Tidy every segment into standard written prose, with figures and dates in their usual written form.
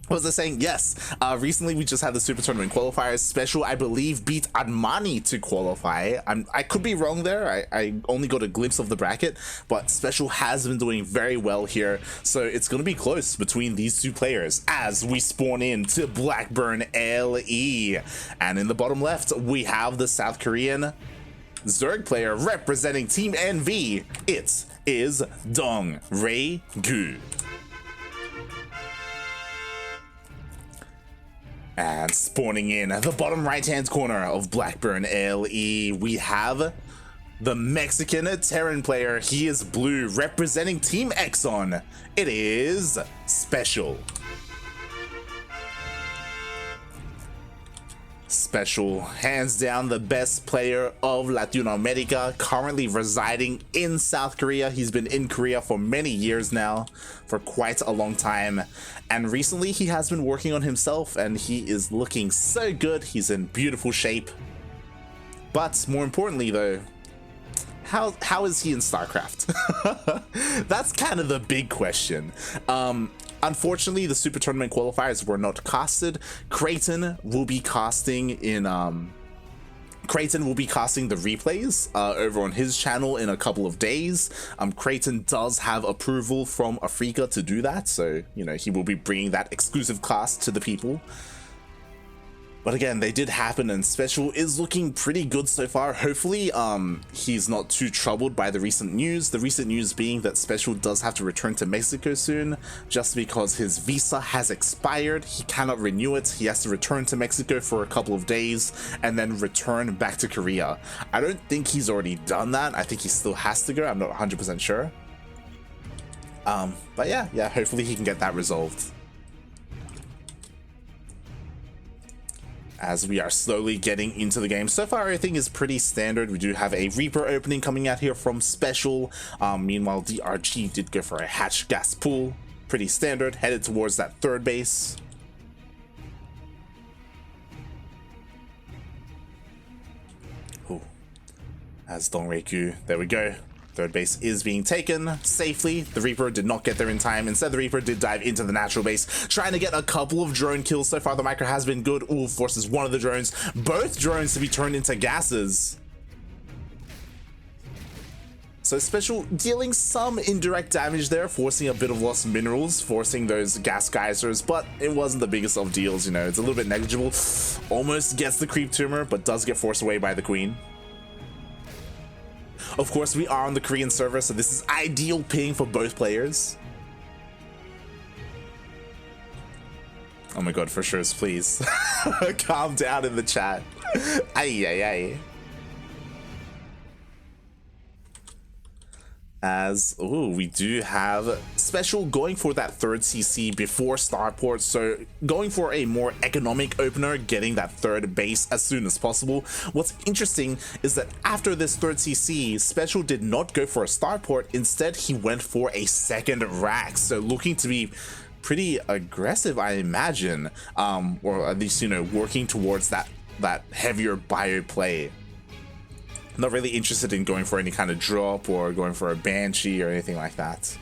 What was I saying? Yes. Recently, we just had the Super Tournament qualifiers. SpeCial, I believe, beat Armani to qualify. I could be wrong there. I only got a glimpse of the bracket, but SpeCial has been doing very well here. So it's going to be close between these two players as we spawn into Blackburn LE. And in the bottom left, we have the South Korean Zerg player representing Team NV. It is DongRaeGu. And spawning in the bottom right-hand corner of Blackburn LE, we have the Mexican Terran player. He is blue, representing Team Exxon. It is SpeCial. SpeCial, hands down the best player of Latin America, currently residing in South Korea. He's been in Korea for many years now, for quite a long time, and recently he has been working on himself and he is looking so good. He's in beautiful shape. But more importantly though, how is he in StarCraft? That's kind of the big question. Unfortunately, the Super Tournament qualifiers were not casted. Creighton will be casting the replays over on his channel in a couple of days. Creighton does have approval from Africa to do that, so you know he will be bringing that exclusive cast to the people. But again, they did happen, and SpeCial is looking pretty good so far. Hopefully, he's not too troubled by the recent news. The recent news being that SpeCial does have to return to Mexico soon, just because his visa has expired. He cannot renew it. He has to return to Mexico for a couple of days, and then return back to Korea. I don't think he's already done that. I think he still has to go. I'm not 100% sure. But yeah, hopefully he can get that resolved. As we are slowly getting into the game. So far, everything is pretty standard. We do have a Reaper opening coming out here from SpeCial. Meanwhile, DRG did go for a hatch gas pool. Pretty standard, headed towards that third base. Ooh. As DongRaeGu, there we go. Third base is being taken safely. The Reaper did not get there in time. Instead, the Reaper did dive into the natural base, trying to get a couple of drone kills. So far, the micro has been good. Ooh, forces one of the drones, both drones, to be turned into gases. So SpeCial dealing some indirect damage there, forcing a bit of lost minerals, forcing those gas geysers, but it wasn't the biggest of deals, you know. It's a little bit negligible. Almost gets the creep tumor, but does get forced away by the queen. Of course, we are on the Korean server, so this is ideal ping for both players. Oh my god, for sure, please. Calm down in the chat. Ay. As, ooh, we do have SpeCial going for that third CC before starport, so going for a more economic opener, getting that third base as soon as possible. What's interesting is that after this third CC, SpeCial did not go for a starport. Instead, he went for a second rack, so looking to be pretty aggressive, I imagine, or at least, you know, working towards that heavier bio play. Not really interested in going for any kind of drop or going for a Banshee or anything like that.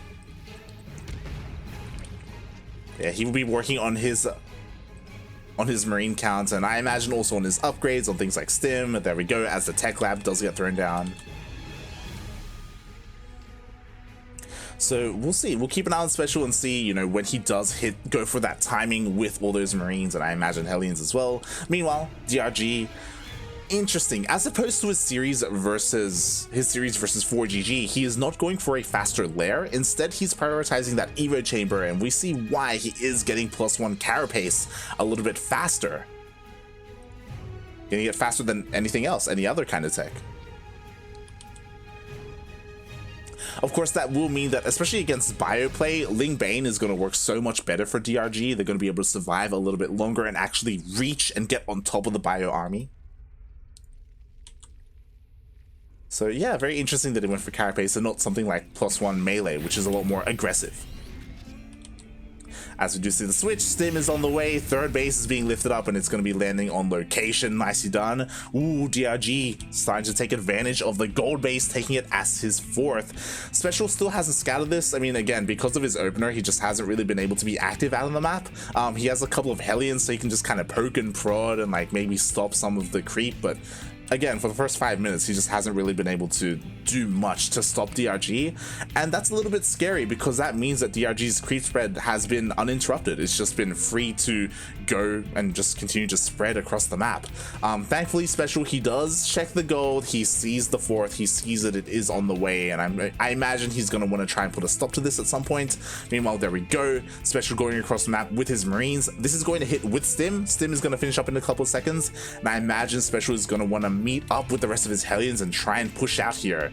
Yeah, he will be working on his marine count, and I imagine also on his upgrades on things like stim. There we go, as the tech lab does get thrown down. So we'll see. We'll keep an eye on SpeCial and see, you know, when he does go for that timing with all those marines, and I imagine Hellions as well. Meanwhile, DRG, interesting, as opposed to his series versus 4GG, he is not going for a faster lair. Instead, he's prioritizing that Evo chamber, and we see why he is getting +1 carapace a little bit faster. Getting it faster than anything else, any other kind of tech. Of course, that will mean that, especially against bioplay, Ling Bane is going to work so much better for DRG. They're going to be able to survive a little bit longer and actually reach and get on top of the bio army. So yeah, very interesting that he went for carapace and not something like +1 melee, which is a lot more aggressive. As we do see the switch, Stim is on the way, third base is being lifted up and it's going to be landing on location. Nicely done. Ooh, DRG starting to take advantage of the gold base, taking it as his fourth. SpeCial still hasn't scattered this. I mean, again, because of his opener, he just hasn't really been able to be active out on the map. He has a couple of Hellions, so he can just kind of poke and prod and like maybe stop some of the creep, but again, for the first 5 minutes, he just hasn't really been able to do much to stop DRG, and that's a little bit scary because that means that DRG's creep spread has been uninterrupted. It's just been free to go and just continue to spread across the map. Thankfully, SpeCial, he does check the gold, he sees the fourth, he sees that it is on the way, and I imagine he's going to want to try and put a stop to this at some point. Meanwhile, there we go, SpeCial going across the map with his Marines. This is going to hit with Stim. Stim is going to finish up in a couple of seconds, and I imagine SpeCial is going to want to meet up with the rest of his Hellions and try and push out here.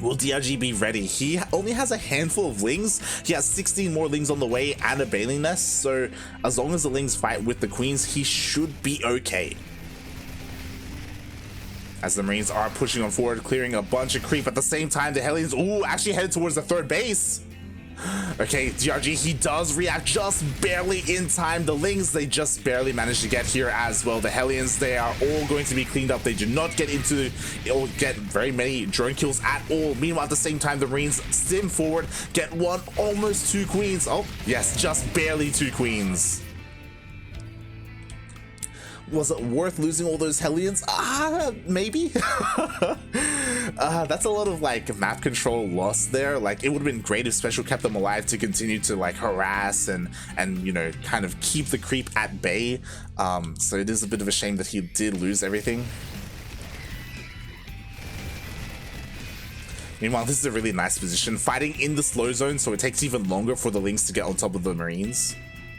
Will DRG be ready? He only has a handful of Lings. He has 16 more Lings on the way and a Baneling Nest, so as long as the Lings fight with the Queens, he should be okay. As the Marines are pushing on forward, clearing a bunch of creep. At the same time, the Hellions, ooh, actually headed towards the third base. Okay, DRG, he does react just barely in time. The Lings, they just barely managed to get here as well. The Hellions, they are all going to be cleaned up. They do not get into or get very many drone kills at all. Meanwhile, at the same time, the Marines stim forward, get one, almost two Queens. Oh, yes, just barely two Queens. Was it worth losing all those Hellions? Maybe. That's a lot of like map control loss there. Like, it would have been great if SpeCial kept them alive to continue to like harass and you know, kind of keep the creep at bay. So it is a bit of a shame that he did lose everything. Meanwhile, this is a really nice position, fighting in the slow zone, so it takes even longer for the Lings to get on top of the Marines.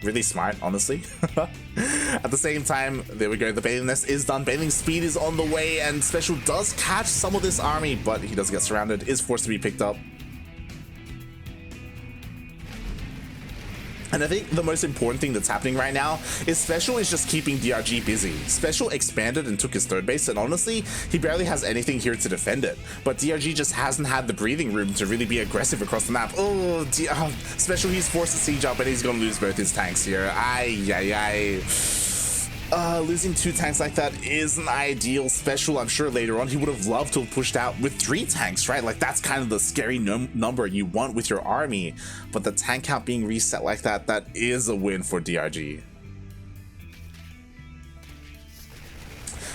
Really smart, honestly. At the same time, there we go, the Baneling Nest is done, Baneling speed is on the way, and SpeCial does catch some of this army, but he does get surrounded, is forced to be picked up. And I think the most important thing that's happening right now is SpeCial is just keeping DRG busy. SpeCial expanded and took his third base, and honestly, he barely has anything here to defend it. But DRG just hasn't had the breathing room to really be aggressive across the map. Oh, SpeCial, he's forced to siege up, and he's gonna lose both his tanks here. Losing two tanks like that isn't ideal. SpeCial, I'm sure later on he would have loved to have pushed out with 3 tanks, right? Like, that's kind of the scary number you want with your army, but the tank count being reset like that, that is a win for DRG.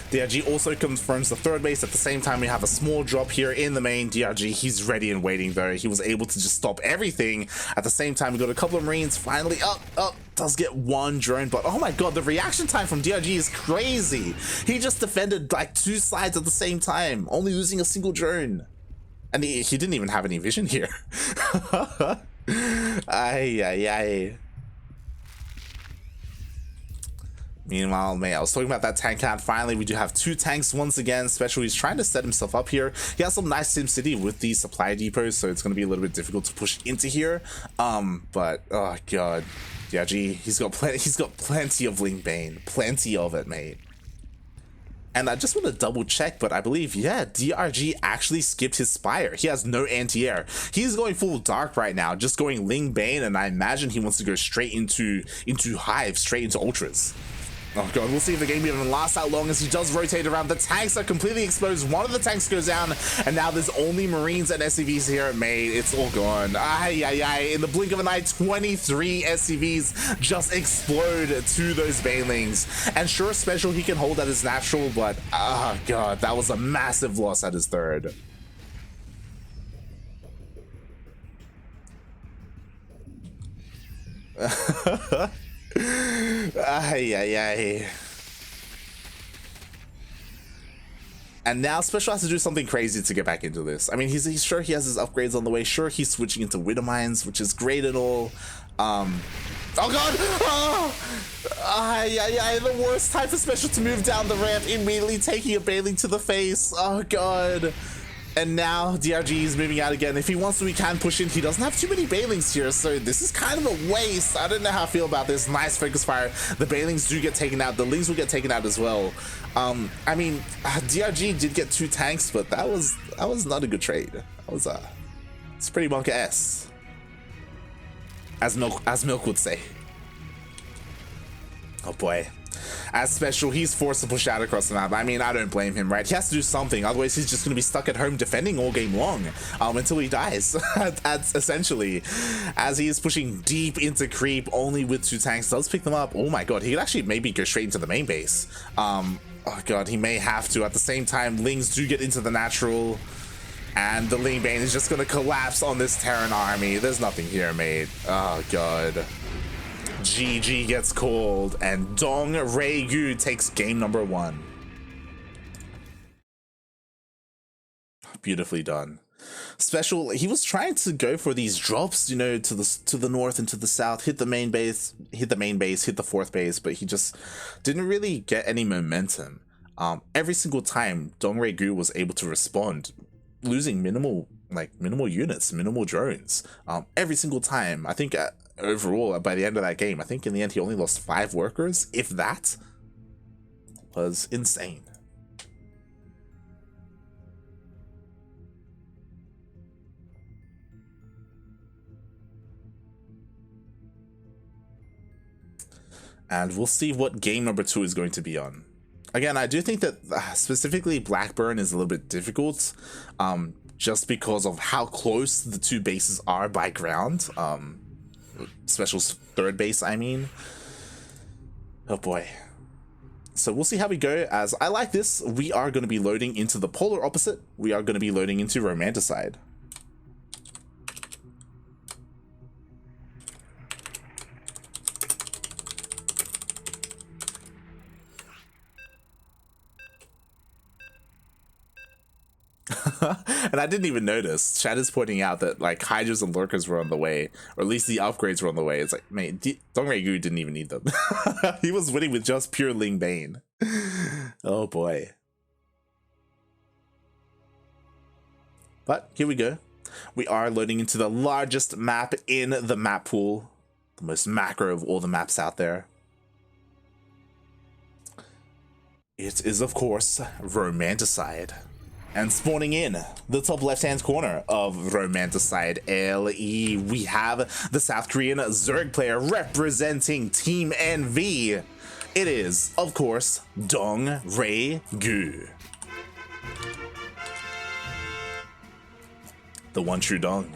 DRG also confirms the third base. At the same time, we have a small drop here in the main. DRG, he's ready and waiting though. He was able to just stop everything. At the same time, we got a couple of Marines finally up. Does get one drone, but oh my god, the reaction time from DRG is crazy. He just defended like 2 sides at the same time, only losing a single drone. And he didn't even have any vision here. Meanwhile, I was talking about that tank count. Finally, we do have 2 tanks once again. SpeCial, he's trying to set himself up here. He has some nice Sim City with the supply depots, so it's going to be a little bit difficult to push into here. But oh god, DRG, he's got plenty of Ling Bane, plenty of it, mate. And I just want to double check, but I believe, yeah, DRG actually skipped his Spire. He has no anti-air. He's going full dark right now, just going Ling Bane, and I imagine he wants to go straight into Hive, straight into Ultras. Oh god, we'll see if the game even lasts that long as he does rotate around. The tanks are completely exposed. One of the tanks goes down, and now there's only Marines and SCVs here at Maid. It's all gone. In the blink of an eye, 23 SCVs just explode to those Banelings. And sure, SpeCial, he can hold at his natural, but oh god, that was a massive loss at his third. And now SpeCial has to do something crazy to get back into this. I mean, he's sure he has his upgrades on the way. Sure, he's switching into Widow Mines, which is great and all. Oh god! The worst time for SpeCial to move down the ramp, immediately taking a Baneling to the face. Oh god. And now DRG is moving out again. If he wants to, he can push in. He doesn't have too many Banelings here, so this is kind of a waste. I don't know how I feel about this. Nice focus fire. The Banelings do get taken out. The Lings will get taken out as well. I mean, DRG did get 2 tanks, but that was not a good trade. That was it's pretty monka-esque. as Milk would say. Oh boy. As SpeCial, he's forced to push out across the map. I mean, I don't blame him, right? He has to do something, otherwise he's just going to be stuck at home defending all game long until he dies, essentially. As he is pushing deep into creep, only with 2 tanks, does pick them up. Oh my god, he could actually maybe go straight into the main base. Oh god, he may have to. At the same time, Lings do get into the natural, and the Ling Bane is just going to collapse on this Terran army. There's nothing here, mate. Oh god. GG gets called, and DongRaeGu takes game number 1. Beautifully done. SpeCial, he was trying to go for these drops, you know, to the north and to the south, hit the main base, hit the 4th base, but he just didn't really get any momentum. Every single time DongRaeGu was able to respond, losing minimal units, minimal drones. Every single time. I think overall, by the end of that game, I think in the end he only lost 5 workers, if that. Was insane. And we'll see what game number 2 is going to be on. Again, I do think that specifically Blackburn is a little bit difficult, just because of how close the 2 bases are by ground. SpeCial's 3rd base, I mean. Oh boy. So we'll see how we go. As I like this, we are going to be loading into the polar opposite. We are going to be loading into Romanticide. And I didn't even notice. Chad is pointing out that like Hydras and Lurkers were on the way, or at least the upgrades were on the way. It's like, mate, DongRaeGu didn't even need them. He was winning with just pure Ling Bane. Oh boy. But here we go. We are loading into the largest map in the map pool, the most macro of all the maps out there. It is, of course, Romanticide. And spawning in the top left-hand corner of Romanticide LE, we have the South Korean Zerg player representing Team NV. It is, of course, DongRaeGu. The one true Dong.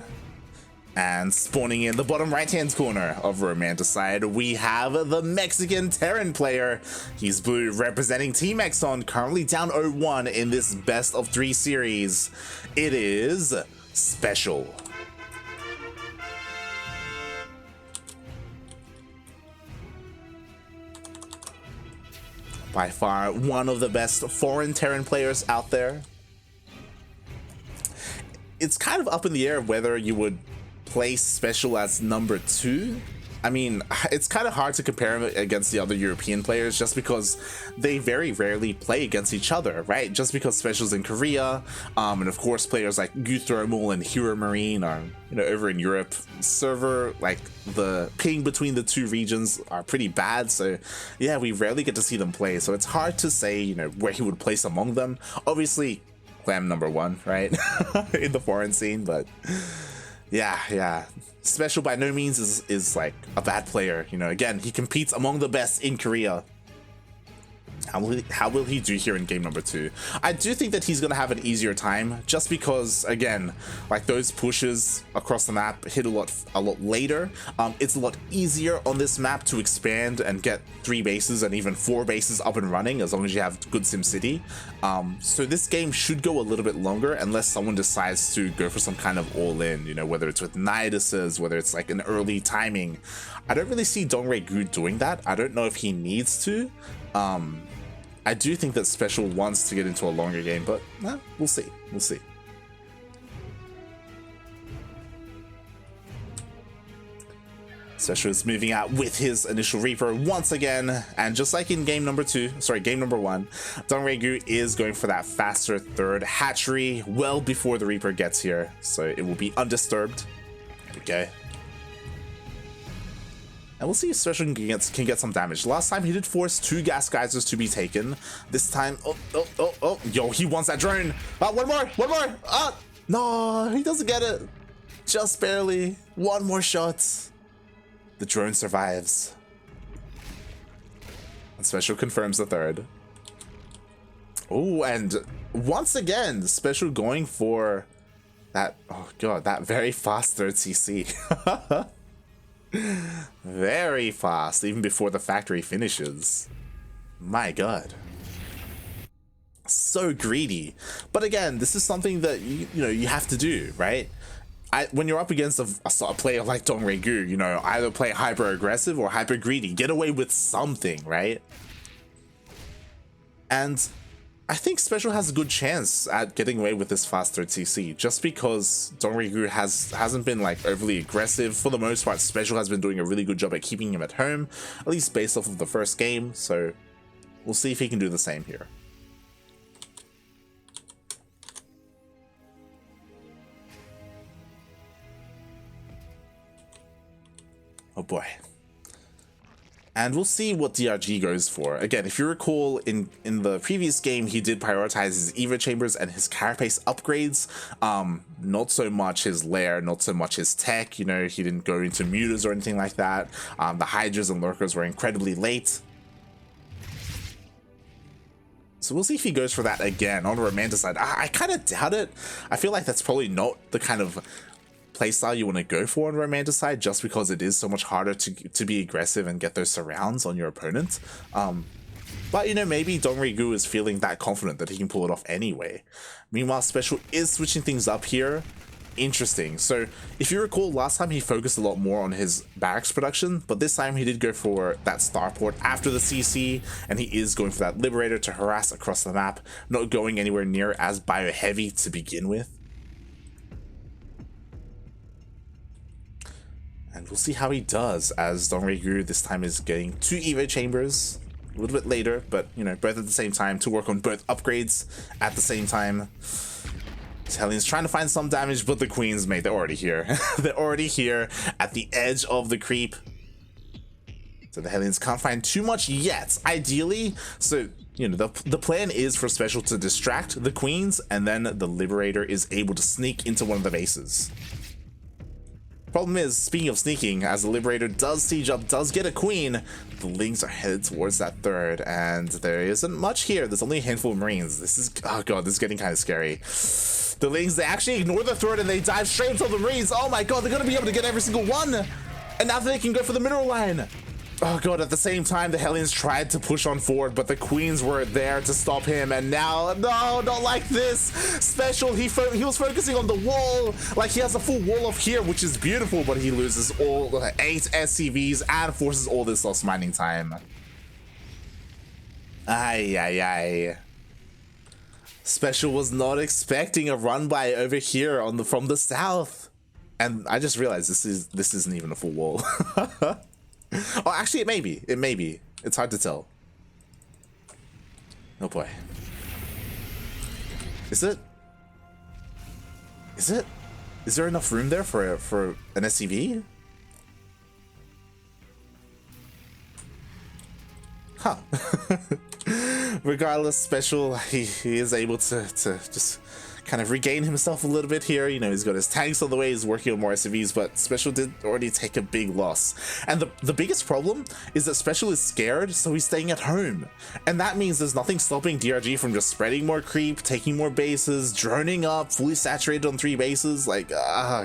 And spawning in the bottom right-hand corner of Romanticide, we have the Mexican Terran player. He's blue, representing Team Exxon, currently down 0-1 in this best of 3 series. It is SpeCial. By far, one of the best foreign Terran players out there. It's kind of up in the air whether you would place SpeCial as number 2. I mean, it's kind of hard to compare him against the other European players just because they very rarely play against each other, right? Just because SpeCial's in Korea, and of course players like Guthermal and Hero Marine are, you know, over in Europe. Server, like, the ping between the 2 regions are pretty bad, so yeah, we rarely get to see them play, so it's hard to say, you know, where he would place among them. Obviously, Clam number 1, right? In the foreign scene, but yeah. SpeCial by no means is like a bad player. You know, again, he competes among the best in Korea. How will he do here in game number 2? I do think that he's going to have an easier time just because, again, like those pushes across the map hit a lot later. It's a lot easier on this map to expand and get 3 bases and even 4 bases up and running as long as you have good SimCity. So this game should go a little bit longer unless someone decides to go for some kind of all-in, you know, whether it's with Niduses, whether it's like an early timing. I don't really see DongRaeGu doing that. I don't know if he needs to. I do think that SpeCial wants to get into a longer game, but we'll see. We'll see. SpeCial is moving out with his initial Reaper once again, and just like in game number 1, DongRaeGu is going for that faster 3rd hatchery well before the Reaper gets here, so it will be undisturbed. Okay. And we'll see if SpeCial can get some damage. Last time he did force 2 gas geysers to be taken. This time, oh, yo, he wants that drone. One more. No, he doesn't get it. Just barely. 1 more shot. The drone survives. And SpeCial confirms the third. Oh, and once again, SpeCial going for that, oh god, that very fast third CC. Very fast, even before the factory finishes. My god. So greedy. But again, this is something that you have to do, right? When you're up against a player like DongRaeGu, either play hyper aggressive or hyper greedy. Get away with something, right? And I think SpeCial has a good chance at getting away with this fast third CC, just because DongRaeGu hasn't been like overly aggressive. For the most part, SpeCial has been doing a really good job at keeping him at home, at least based off of the first game, so we'll see if he can do the same here. Oh boy. And we'll see what DRG goes for. Again, if you recall, in the previous game, he did prioritize his Evo Chambers and his carapace upgrades. Not so much his lair, not so much his tech. He didn't go into mutas or anything like that. The Hydras and Lurkers were incredibly late. So we'll see if he goes for that again on the Romanticide. I kind of doubt it. I feel like that's probably not the kind of playstyle you want to go for on Romanticide, just because it is so much harder to be aggressive and get those surrounds on your opponent. But maybe DongRaeGu is feeling that confident that he can pull it off anyway. Meanwhile, SpeCial is switching things up here. Interesting. So if you recall, last time he focused a lot more on his barracks production, but this time he did go for that starport after the CC, and he is going for that Liberator to harass across the map, not going anywhere near as bio heavy to begin with. And we'll see how he does, as DongRaeGu this time is getting 2 Evo Chambers a little bit later, but both at the same time to work on both upgrades at the same time. Hellions trying to find some damage, but the Queens, mate, they're already here. They're already here at the edge of the creep. So the Hellions can't find too much yet, ideally. So, the plan is for SpeCial to distract the Queens, and then the Liberator is able to sneak into one of the bases. Problem is, speaking of sneaking, as the Liberator does siege up, does get a Queen, the Lings are headed towards that third, and there isn't much here. There's only a handful of Marines. This is, oh god, this is getting kind of scary. The Lings, they actually ignore the third and they dive straight into the Marines. Oh my god, they're going to be able to get every single one. And now they can go for the mineral line. Oh god, at the same time, the Hellions tried to push on forward, but the Queens were there to stop him, and now, no, not like this. SpeCial, he was focusing on the wall, like he has a full wall off here, which is beautiful, but he loses all 8 SCVs and forces all this lost mining time. Ay. SpeCial was not expecting a run by over here from the south. And I just realized this isn't even a full wall. Oh, actually, it may be. It's hard to tell. Oh boy. Is it? Is there enough room there for an SCV? Huh. Regardless, SpeCial, he is able to just kind of regain himself a little bit here. He's got his tanks on the way, he's working on more SCVs, but SpeCial did already take a big loss. And the biggest problem is that SpeCial is scared, so he's staying at home. And that means there's nothing stopping DRG from just spreading more creep, taking more bases, droning up, fully saturated on 3 bases. Like,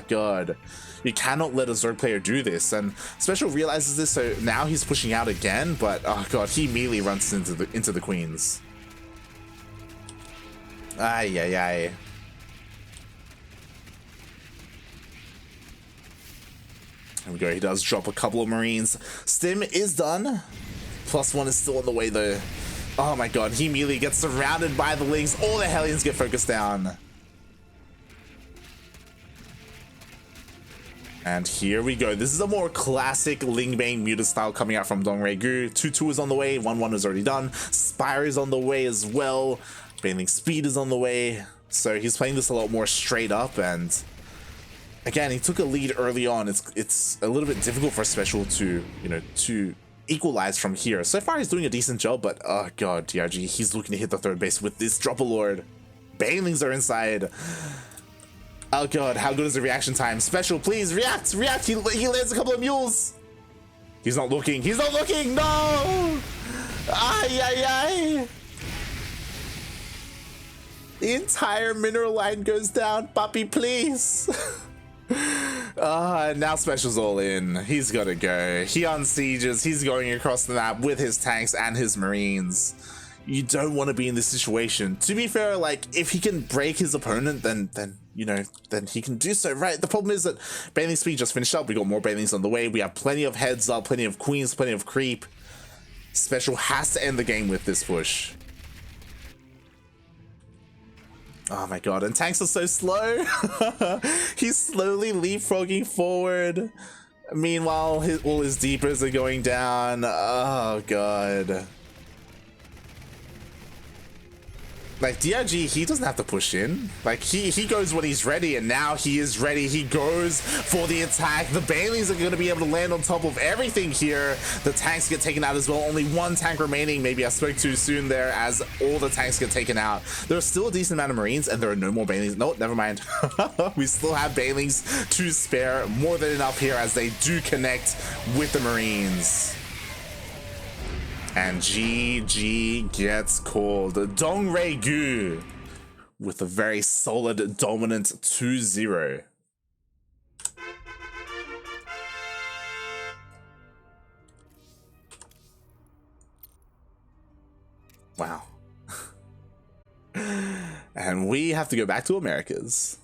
god. You cannot let a Zerg player do this, and SpeCial realizes this, so now he's pushing out again, but oh god, he immediately runs into the Queens. Ay. There we go, he does drop a couple of Marines. Stim is done. +1 is still on the way though. Oh my god, he immediately gets surrounded by the Lings. All the Hellions get focused down. And here we go. This is a more classic Lingbane Muta style coming out from DongRaeGu. 2-2 is on the way, 1-1 is already done. Spire is on the way as well. Baneling Speed is on the way. So he's playing this a lot more straight up, and again, he took a lead early on. It's a little bit difficult for SpeCial to equalize from here. So far he's doing a decent job, but oh god, DRG, he's looking to hit the third base with this Dropper Lord. Banelings are inside. Oh god, how good is the reaction time? SpeCial, please react! He lands a couple of mules. He's not looking. He's not looking. No. Ay, ay, ay. The entire mineral line goes down. Puppy, please. Now SpeCial's all in. He's got to go. He unsieges. He's going across the map with his tanks and his marines. You don't want to be in this situation. To be fair, like, if he can break his opponent, then you know, then he can do so, right? The problem is that bathing speed just finished up. We got more bathings on the way. We have plenty of heads up, plenty of queens, plenty of creep. SpeCial has to end the game with this push. Oh my god, and tanks are so slow. He's slowly leapfrogging forward. Meanwhile, all his deepers are going down. Oh god. Like, DongRaeGu, he doesn't have to push in. Like, he goes when he's ready, and now he is ready. He goes for the attack. The Baileys are going to be able to land on top of everything here. The tanks get taken out as well. Only one tank remaining. Maybe I spoke too soon there, as all the tanks get taken out. There's still a decent amount of Marines, and there are no more Baileys. No, never mind. We still have Baileys to spare. More than enough here, as they do connect with the Marines. And GG gets called. DongRaeGu with a very solid, dominant 2-0. Wow. And we have to go back to Americas.